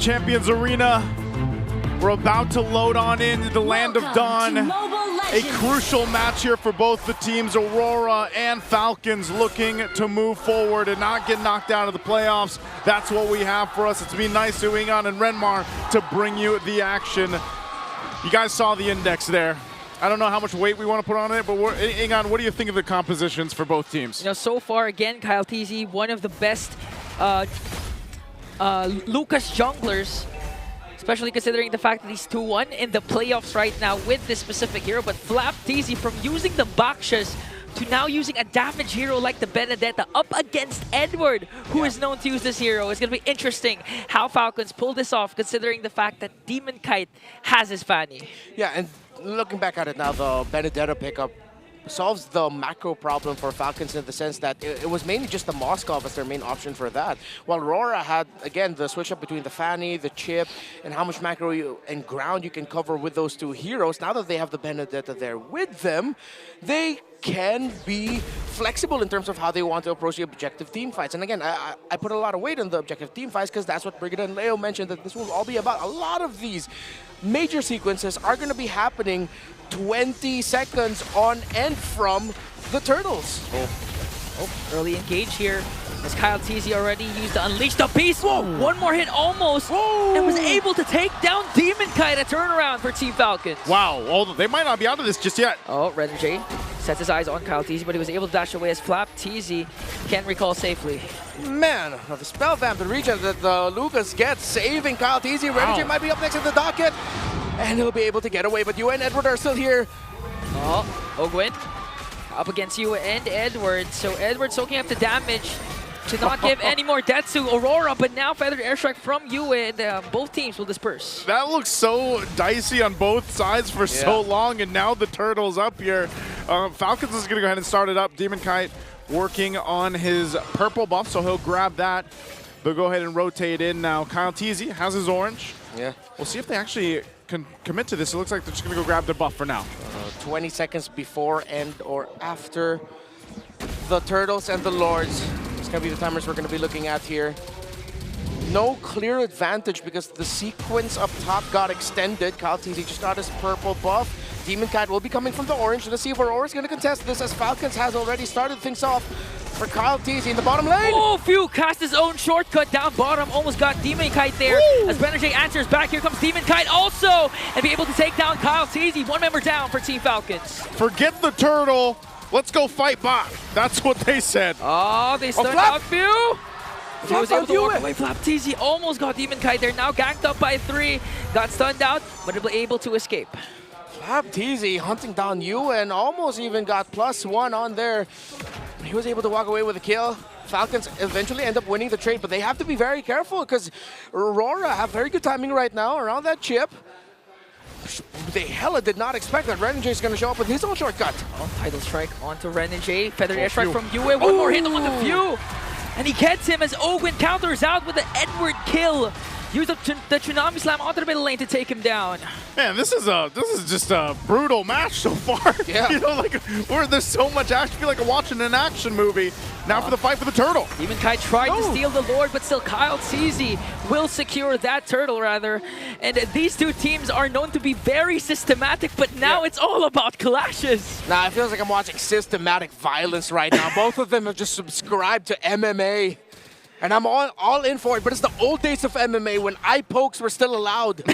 Champions Arena. We're about to load on into the Land of Dawn. A crucial match here for both the teams. Aurora and Falcons looking to move forward and not get knocked out of the playoffs. That's what we have for us. It's been nice to Ingan and Renmar to bring you the action. You guys saw the index there. I don't know how much weight we want to put on it, but Ingan, what do you think of the compositions for both teams? You know, so far, again, Kyle TZ, one of the best Lucas junglers, especially considering the fact that he's 2-1 in the playoffs right now with this specific hero. But Flap TZ, from using the Bakshas to now using a damage hero like the Benedetta up against Edward, who is known to use this hero. It's going to be interesting how Falcons pull this off, considering the fact that Demon Kite has his Fanny. Yeah, and looking back at it now, the Benedetta pickup solves the macro problem for Falcons in the sense that it was mainly just the Moskov as their main option for that. While Aurora had, again, the switch up between the Fanny, the chip, and how much macro and ground you can cover with those two heroes. Now that they have the Benedetta there with them, they can be flexible in terms of how they want to approach the objective team fights. And again, I put a lot of weight on the objective team fights because that's what Brigid and Leo mentioned, that this will all be about. A lot of these major sequences are going to be happening 20 seconds on end from the Turtles. Oh, early engage here. As Kyle TZ already used to unleash the beast. Whoa, one more hit almost. Whoa. And was able to take down Demon Kite, a turnaround for Team Falcons. Wow, they might not be out of this just yet. Oh, Renjay sets his eyes on Kyle TZ, but he was able to dash away as Flap TZ can recall safely. Man, the spell vamp, the regen that Lucas gets, saving Kyle TZ. Renjay might be up next in the docket, and he'll be able to get away, but you and Edward are still here. Oh, Ogwin up against you and Edward. So Edward soaking up the damage to not give any more deaths to Aurora, but now feathered airstrike from you, and both teams will disperse. That looks so dicey on both sides for so long, and now the Turtles up here. Falcons is going to go ahead and start it up. Demon Kite working on his purple buff, so he'll grab that. They'll go ahead and rotate in now. Kyle TZ has his orange. Yeah. We'll see if they actually can commit to this. It looks like they're just going to go grab their buff for now. 20 seconds before and or after the Turtles and the Lords. It's going to be the timers we're going to be looking at here. No clear advantage because the sequence up top got extended. Kyle TZ just got his purple buff. Demon Kite will be coming from the orange. Let's see if Aurora's going to contest this, as Falcons has already started things off for Kyle TZ in the bottom lane. Oh, Phew cast his own shortcut down bottom. Almost got Demon Kite there. Woo! As Benjay answers back. Here comes Demon Kite also. And be able to take down Kyle TZ. One member down for Team Falcons. Forget the turtle. Let's go fight bot. That's what they said. Oh, they stunned out Phew. He was able to walk away. Flap TZ almost got Demon Kite there. Now ganked up by 3. Got stunned out, but able to escape. Flap TZ hunting down you and almost even got +1 on there. He was able to walk away with a kill. Falcons eventually end up winning the trade, but they have to be very careful because Aurora have very good timing right now around that chip. They hella did not expect that Renjay is going to show up with his own shortcut. Oh, title strike onto Renjay. Feathered airstrike from Yue. One more hit on the Phew. And he gets him as Ogwin counters out with the Edward kill. Use the Tsunami Slam onto the middle lane to take him down. Man, this is just a brutal match so far. Yeah. You know, like there's so much action. I feel like I'm watching an action movie. Now for the fight for the turtle. Demon Kite tried to steal the Lord, but still Kyle TZ will secure that turtle rather. And these two teams are known to be very systematic, but now it's all about clashes. Nah, it feels like I'm watching systematic violence right now. Both of them have just subscribed to MMA. And I'm all in for it, but it's the old days of MMA when eye pokes were still allowed.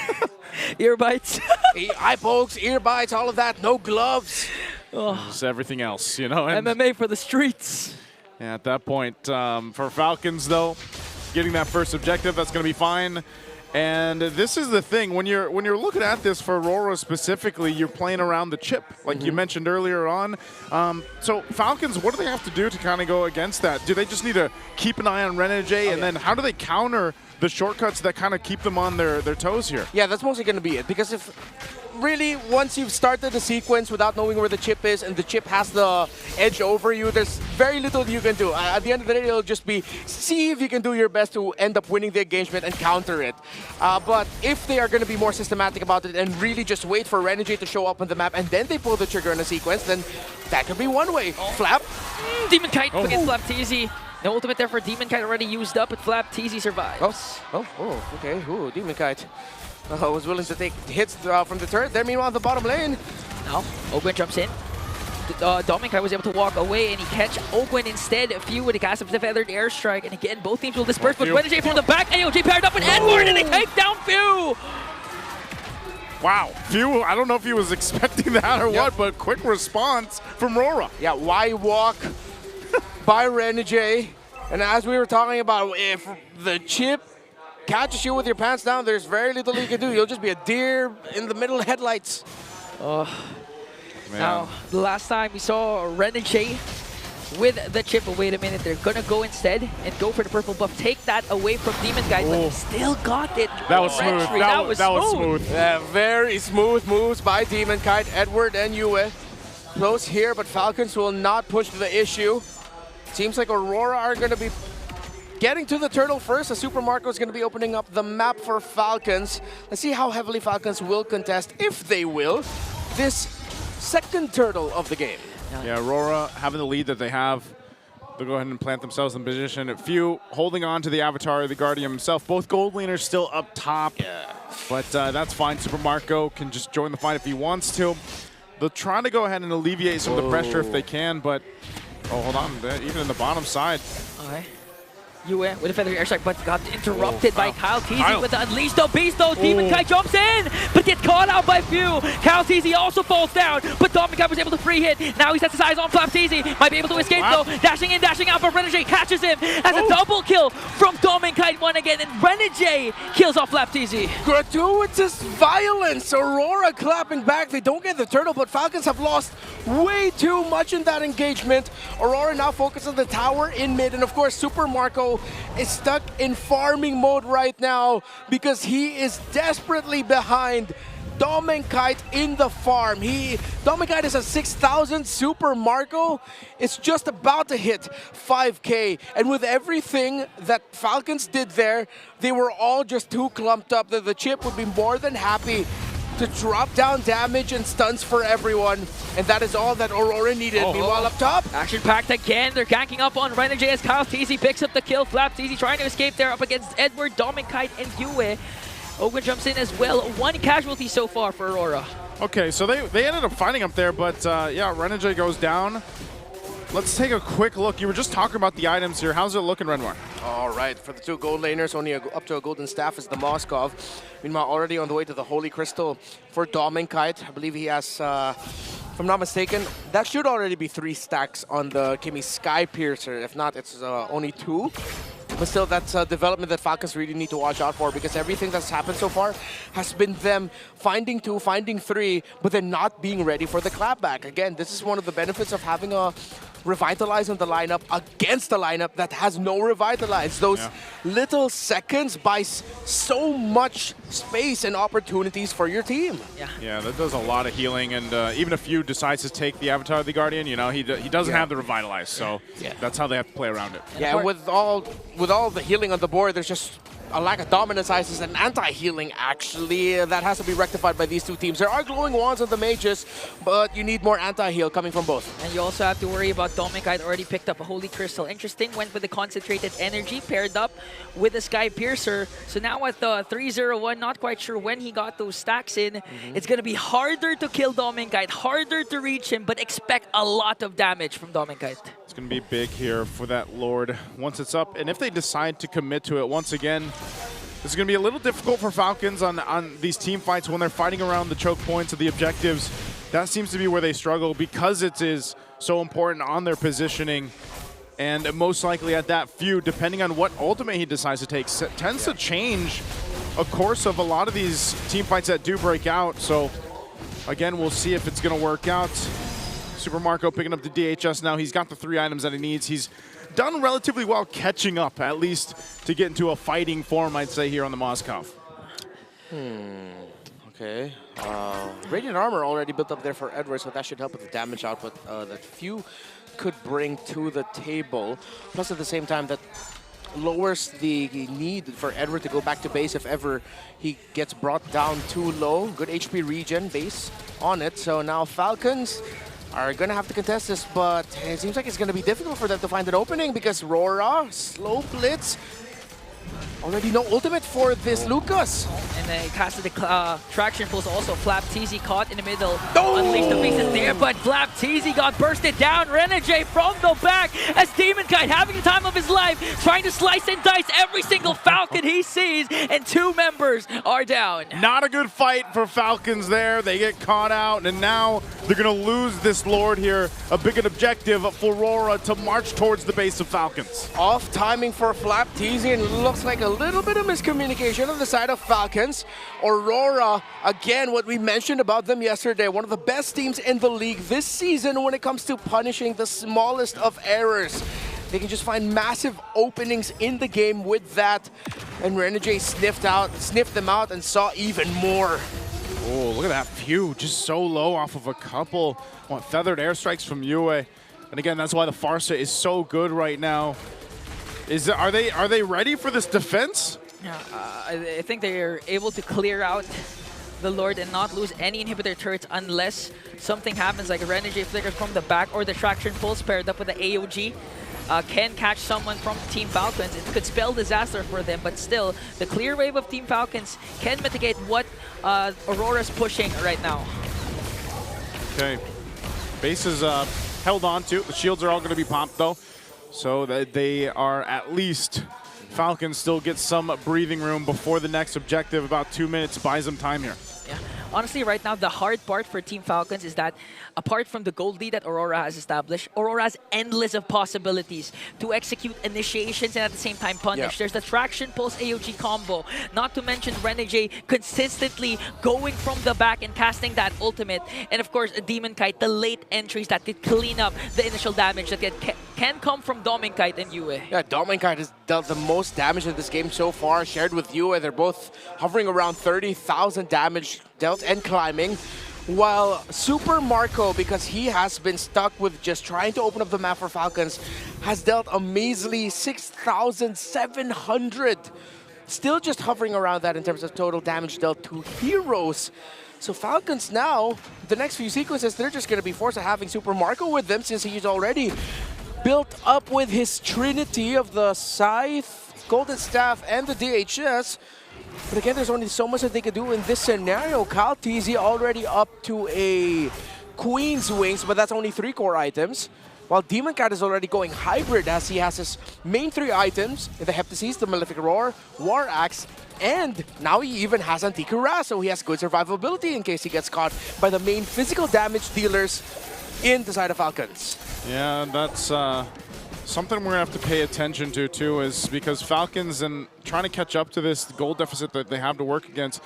Ear bites. Eye pokes, ear bites, all of that, no gloves. Just everything else, you know. And MMA for the streets. yeah, at that point, for Falcons though, getting that first objective, that's going to be fine. And this is the thing, when you're looking at this for Aurora specifically, you're playing around the chip, like you mentioned earlier on. So Falcons, what do they have to do to kind of go against that? Do they just need to keep an eye on Renjay, and then how do they counter the shortcuts that kind of keep them on their toes here? Yeah, that's mostly going to be it, because if really, once you've started the sequence without knowing where the chip is and the chip has the edge over you, there's very little you can do. At the end of the day, it'll just be see if you can do your best to end up winning the engagement and counter it. But if they are going to be more systematic about it and really just wait for Renjay to show up on the map and then they pull the trigger in a sequence, then that could be one way. Flap. Demon Kite against Flap TZ. No ultimate there for Demon Kite already used up, but Flap TZ survives. Okay. Ooh, Demon Kite was willing to take hits from the turret. There, meanwhile, the bottom lane. Now, Ogwen jumps in. Dominic was able to walk away and he catch Ogwen instead. Few with the cast of the feathered airstrike, and again both teams will disperse. But Renegade from the back, AOG paired up with Edward, and they take down Few. Wow, Few, I don't know if he was expecting that or what, but quick response from Aurora. Yeah, why walk by Renegade? And as we were talking about, if the chip catches you with your pants down, there's very little you can do. You'll just be a deer in the middle of headlights. Now, the last time we saw Renegade with the chip, wait a minute, they're gonna go instead and go for the purple buff, take that away from Demon Kite, but he still got it. That was smooth. That was smooth. Yeah, very smooth moves by Demon Kite, Edward and Yue. Close here, but Falcons will not push the issue. Seems like Aurora are gonna be getting to the turtle first. Super Marco is gonna be opening up the map for Falcons. Let's see how heavily Falcons will contest, if they will, this second turtle of the game. Yeah, Aurora having the lead that they have. They'll go ahead and plant themselves in position. Few holding on to the Avatar, the Guardian himself. Both gold laners still up top. Yeah. But that's fine. Super Marco can just join the fight if he wants to. They'll try to go ahead and alleviate some of the pressure if they can, but hold on. Even in the bottom side. Okay. Yue with a feather airstrike, but got interrupted by Kyle TZ with the Unleash the Beast, though. Demon Kite jumps in, but gets caught out by Few. Kyle TZ also falls down, but Dominic Kite was able to free hit. Now he sets his eyes on Flap TZ. Might be able to escape, though. Dashing in, dashing out, but Renegade catches him as a double kill from Dominic Kite one again, and Renegade kills off Flap TZ. Gratuitous violence. Aurora clapping back. They don't get the turtle, but Falcons have lost way too much in that engagement. Aurora now focuses on the tower in mid, and of course, Super Marco is stuck in farming mode right now because he is desperately behind Dominic Kite in the farm. Dominic Kite is at 6,000. Super Marco is just about to hit 5K. And with everything that Falcons did there, they were all just too clumped up that the chip would be more than happy to drop down damage and stuns for everyone. And that is all that Aurora needed. Meanwhile, up top, action-packed again. They're ganking up on Renegade as Kyle TZ picks up the kill. Flap TZ trying to escape there up against Edward, Dominic Kite, and Yue. Ogwen jumps in as well. One casualty so far for Aurora. Okay, so they ended up fighting up there, but yeah, Renegade goes down. Let's take a quick look. You were just talking about the items here. How's it looking, Renoir? All right, for the two gold laners, only up to a golden staff is the Moskov. Meanwhile, already on the way to the Holy Crystal for Dominic Kite. I believe he has, if I'm not mistaken, that should already be 3 stacks on the Kimi Sky Piercer. If not, it's only 2. But still, that's a development that Falcons really need to watch out for, because everything that's happened so far has been them finding 2, finding 3, but then not being ready for the clapback. Again, this is one of the benefits of having a Revitalize on the lineup against a lineup that has no Revitalize. Those little seconds buy so much space and opportunities for your team. Yeah, that does a lot of healing, and even if Few decides to take the Avatar of the Guardian, you know, he doesn't have the Revitalize, so that's how they have to play around it. Yeah, and with all the healing on the board, there's just a lack of dominance ices and anti-healing, actually. That has to be rectified by these two teams. There are glowing wands on the mages, but you need more anti-heal coming from both. And you also have to worry about Dominic Kite already picked up a Holy Crystal. Interesting, went with the Concentrated Energy paired up with the Sky Piercer. So now at the 301, not quite sure when he got those stacks in. It's going to be harder to kill Dominic Kite, harder to reach him, but expect a lot of damage from Dominic Kite. It's going to be big here for that Lord once it's up. And if they decide to commit to it once again, this is going to be a little difficult for Falcons on these team fights when they're fighting around the choke points of the objectives. That seems to be where they struggle because it is so important on their positioning. And most likely at that feud, depending on what ultimate he decides to take, tends to change a course of a lot of these team fights that do break out. So again, we'll see if it's going to work out. Super Marco picking up the DHS now. He's got the 3 items that he needs. He's done relatively well catching up, at least to get into a fighting form, I'd say, here on the Moskov. Okay. Radiant Armor already built up there for Edward, so that should help with the damage output that Few could bring to the table. Plus, at the same time, that lowers the need for Edward to go back to base if ever he gets brought down too low. Good HP regen base on it. So now Falcons are going to have to contest this, but it seems like it's going to be difficult for them to find an opening because Aurora, slow blitz, already no ultimate for this Lucas. And then he casted the traction pulse also. Flap TZ caught in the middle. Unleashed the pieces there, but Flap TZ got bursted down. Renegade from the back as Demon Kite having the time of his life, trying to slice and dice every single Falcon he sees, and 2 members are down. Not a good fight for Falcons there. They get caught out, and now they're going to lose this Lord here. A big objective for Aurora to march towards the base of Falcons. Off timing for Flap TZ, and it looks like a little bit of miscommunication on the side of Falcons. Aurora, again, what we mentioned about them yesterday, one of the best teams in the league this season when it comes to punishing the smallest of errors. They can just find massive openings in the game with that, and Renegade sniffed them out and saw even more. Oh, look at that view, just so low off of a couple feathered airstrikes from Yue. And again, that's why the Farsa is so good right now. Are they ready for this defense? Yeah, I think they're able to clear out the Lord and not lose any inhibitor turrets unless something happens, like a Renegade flickers from the back or the traction pulse paired up with the AOG. Can catch someone from Team Falcons. It could spell disaster for them, but still, the clear wave of Team Falcons can mitigate what Aurora's pushing right now. Okay, base is held on to. The shields are all going to be popped though, so that they are at least, Falcons still get some breathing room before the next objective. About 2 minutes buys them time here. Yeah. Honestly, right now, the hard part for Team Falcons is that apart from the gold lead that Aurora has established, Aurora has endless of possibilities to execute initiations and at the same time punish. Yeah. There's the Traction Pulse AOG combo, not to mention Renegade consistently going from the back and casting that ultimate. And of course, Demon Kite, the late entries that could clean up the initial damage that can come from Demon Kite and Yue. Yeah, Demon Kite has dealt the most damage in this game so far, shared with Yue. They're both hovering around 30,000 damage dealt and climbing. While Super Marco, because he has been stuck with just trying to open up the map for Falcons, has dealt a measly 6,700. Still just hovering around that in terms of total damage dealt to heroes. So Falcons now, the next few sequences, they're just going to be forced to having Super Marco with them since he's already built up with his trinity of the Scythe, Golden Staff, and the DHS. But again, there's only so much that they could do in this scenario. KnockOut already up to a Queen's Wings, but that's only 3 core items. While Demon Cat is already going hybrid as he has his main 3 items in the Heptasis, the Malefic Roar, War Axe, and now he even has Antiquera, so he has good survivability in case he gets caught by the main physical damage dealers in the side of Falcons. Yeah, that's something we're going to have to pay attention to, too, is because Falcons, and trying to catch up to this goal deficit that they have to work against,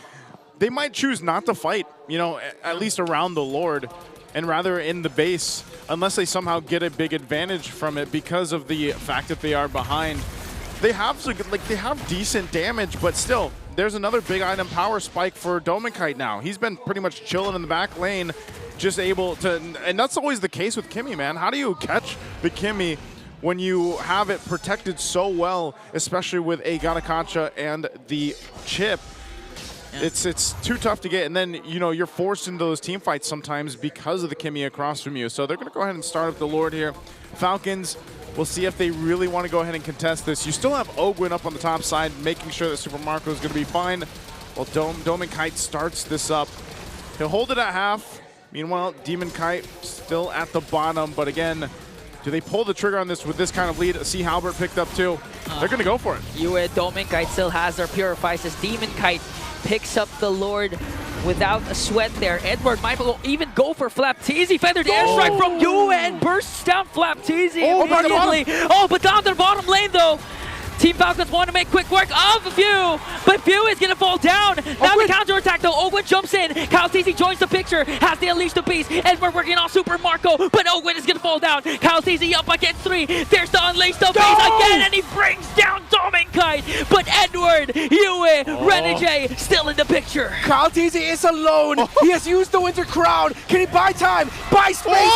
they might choose not to fight, you know, at least around the Lord, and rather in the base, unless they somehow get a big advantage from it because of the fact that they are behind. They have decent damage, but still, there's another big item power spike for Demon Kite now. He's been pretty much chilling in the back lane, just able to, and that's always the case with Kimmy, man. How do you catch the Kimmy when you have it protected so well, especially with a Ganakacha and the chip? Yeah. It's too tough to get, and then, you know, you're forced into those team fights sometimes because of the Kimmy across from you. So they're going to go ahead and start up the Lord here. Falcons, we'll see if they really want to go ahead and contest this. You still have Ogwin up on the top side, making sure that Super Marco is going to be fine. Well, Demon Kite starts this up. He'll hold it at half. Meanwhile, Demon Kite still at the bottom, but again, do they pull the trigger on this with this kind of lead? See Halbert picked up too. They're going to go for it. Yue, Demon Kite still has their Purifies as Demon Kite picks up the Lord without a sweat there. Edward might even go for Flap TZ. Feathered airstrike from Yue and bursts down Flap TZ immediately. Oh, but down to the bottom lane though. Team Falcons want to make quick work of View, but View is going to fall down. Now the counterattack though. Ogwin jumps in. KnockOut joins the picture, has the Unleash the Beast, and we're working on Super Marco, but Ogwin is going to fall down. KnockOut up against 3. There's the Unleash the Beast again, and he brings down Demon Kite. But Edward, Yue, Renegade still in the picture. KnockOut is alone. He has used the Winter Crown. Can he buy time? Buy space?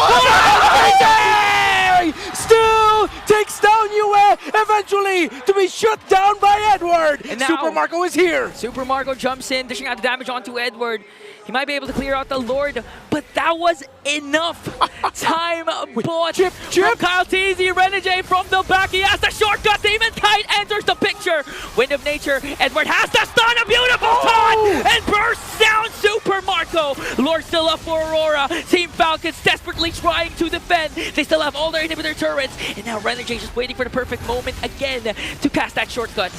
Still takes down Yue eventually to be shut down by Edward. And now, Super Marco is here. Super Marco jumps in, dishing out the damage onto Edward. He might be able to clear out the Lord, but that was enough. Time bought Chip. from Kyle TZ. Renegade from the back. He has the shortcut. Demon Kite enters the picture. Wind of Nature. Edward has the stun. A beautiful taunt and bursts down Super Marco. Lord still up for Aurora. Team Falcons desperately trying to defend. They still have all their inhibitor turrets. And now Renegade just waiting for the perfect moment again to cast that shortcut.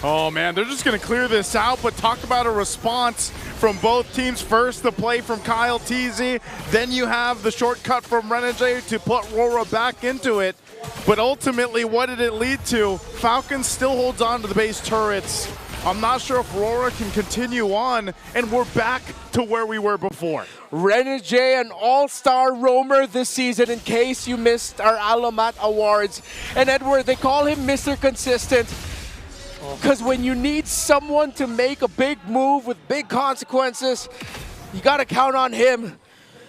Oh man, they're just gonna clear this out, but talk about a response from both teams. First, the play from Kyle TZ, then you have the shortcut from Renegade to put Aurora back into it. But ultimately, what did it lead to? Falcon still holds on to the base turrets. I'm not sure if Aurora can continue on, and we're back to where we were before. Renegade, an all-star roamer this season, in case you missed our Alamat Awards. And Edward, they call him Mr. Consistent. Because when you need someone to make a big move with big consequences, you got to count on him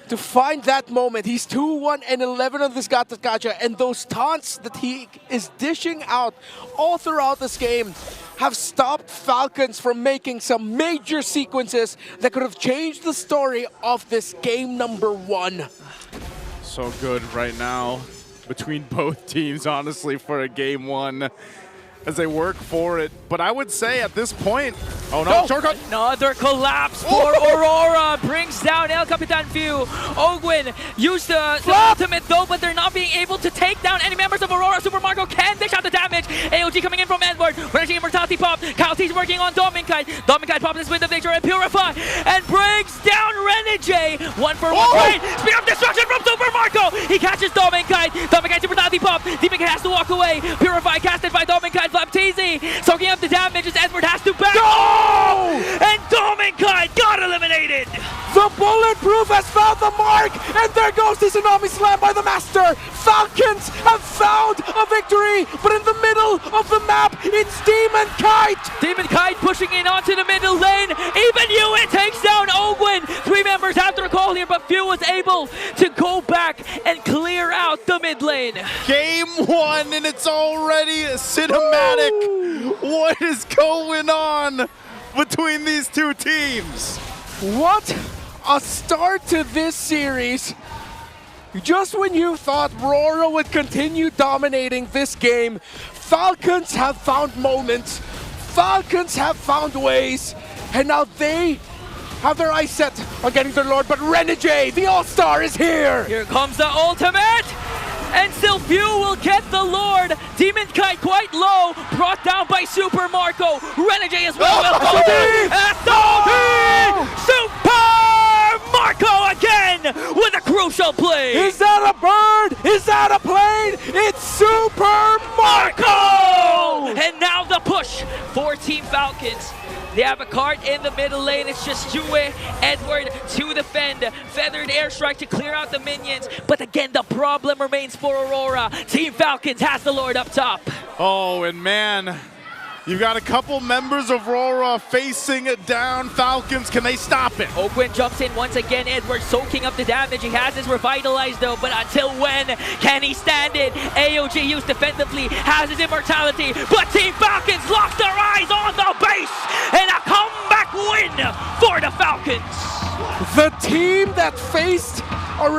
to find that moment. He's 2-1-11 on this Gacha, and those taunts that he is dishing out all throughout this game have stopped Falcons from making some major sequences that could have changed the story of this game number 1. So good right now between both teams, honestly, for a game 1. As they work for it. But I would say at this point, oh no, shortcut! Another collapse for Aurora, brings down El Capitan Few. Ogwin used the ultimate though, but they're not being able to take down any members of Aurora. Super Marco can dish out the damage. AOG coming in from Edward, Renegade Immortality pop. Kyle T's working on Dominkite. Dominkite pops his Wind of Nature and Purify, and brings down Renegade. 1-for-1 trade. Speed of destruction from Super Marco. He catches Dominkite. Dominkite Immortality pop. Demon has to walk away. Purify casted by Dominkite. Flap TZ soaking up the damage as Edward has to back. No! And Dominkite got eliminated. The bulletproof has found the mark, and there goes the Tsunami Slam by the Master. Falcons have found a victory, but in the middle of the map, it's Demon Kite. Demon Kite pushing in onto the middle lane. Even Ewan takes down Ogwin. 3 members have to recall here, but Few was able to go back and clear out the mid lane. Game 1, and it's already cinematic. What is going on between these two teams? What a start to this series. Just when you thought Aurora would continue dominating this game, Falcons have found moments, Falcons have found ways, and now they have their eyes set on getting their Lord, but Renegade, the All-Star, is here! Here comes the ultimate! And still Few will get the Lord. Demon Kite quite low, brought down by Super Marco. Renegade as well will go down. Super Marco again with a crucial play. Is that a bird? Is that a plane? It's Super Marco! And now the push for Team Falcons. They have a cart in the middle lane. It's just Yue, Edward to defend. Feathered airstrike to clear out the minions. But again, the problem remains for Aurora. Team Falcons has the Lord up top. Oh, and man, you've got a couple members of Aurora facing down Falcons. Can they stop it? Ogwin jumps in once again. Edward soaking up the damage. He has his revitalized though, but until when can he stand it? AOG used defensively, has his immortality, but Team Falcons locked their eyes on the base, and a comeback win for the Falcons. The team that faced a